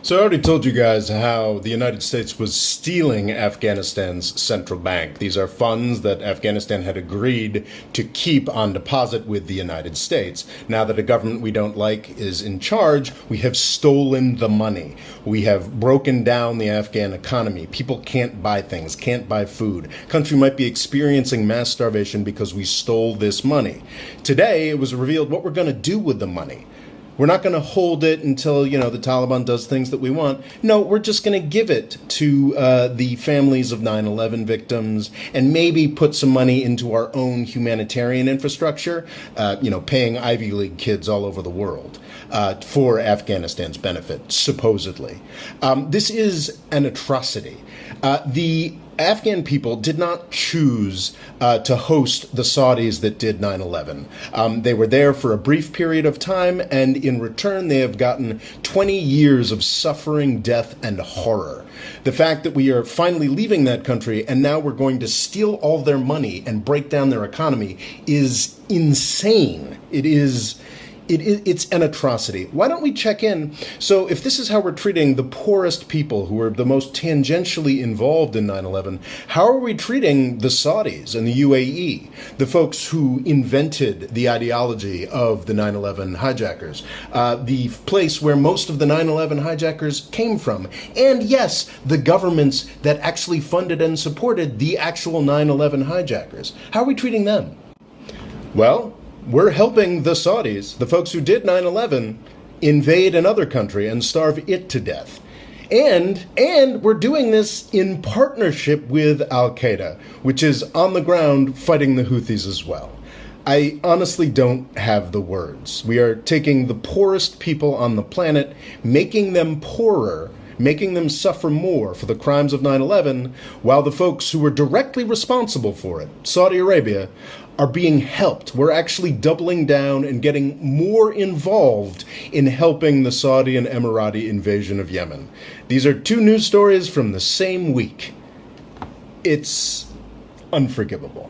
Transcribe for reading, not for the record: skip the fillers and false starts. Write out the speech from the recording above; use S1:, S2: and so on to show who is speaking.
S1: So I already told you guys how the United States was stealing Afghanistan's central bank. These are funds that Afghanistan had agreed to keep on deposit with the United States. Now that a government we don't like is in charge, we have stolen the money. We have broken down the Afghan economy. People can't buy things, can't buy food. Country might be experiencing mass starvation because we stole this money. Today, it was revealed what we're going to do with the money. We're not going to hold it until, the Taliban does things that we want. No, we're just going to give it to the families of 9/11 victims and maybe put some money into our own humanitarian infrastructure, paying Ivy League kids all over the world for Afghanistan's benefit, supposedly. This is an atrocity. The Afghan people did not choose to host the Saudis that did 9/11. They were there for a brief period of time, and in return, they have gotten 20 years of suffering, death, and horror. The fact that we are finally leaving that country and now we're going to steal all their money and break down their economy is insane. It's an atrocity. Why don't we check in? So if this is how we're treating the poorest people who are the most tangentially involved in 9/11, how are we treating the Saudis and the UAE, the folks who invented the ideology of the 9/11 hijackers, the place where most of the 9/11 hijackers came from, and yes, the governments that actually funded and supported the actual 9/11 hijackers? How are we treating them? Well, we're helping the Saudis, the folks who did 9/11, invade another country and starve it to death. And we're doing this in partnership with Al-Qaeda, which is on the ground fighting the Houthis as well. I honestly don't have the words. We are taking the poorest people on the planet, making them poorer, making them suffer more for the crimes of 9/11, while the folks who were directly responsible for it, Saudi Arabia, are being helped. We're actually doubling down and getting more involved in helping the Saudi and Emirati invasion of Yemen. These are two news stories from the same week. It's unforgivable.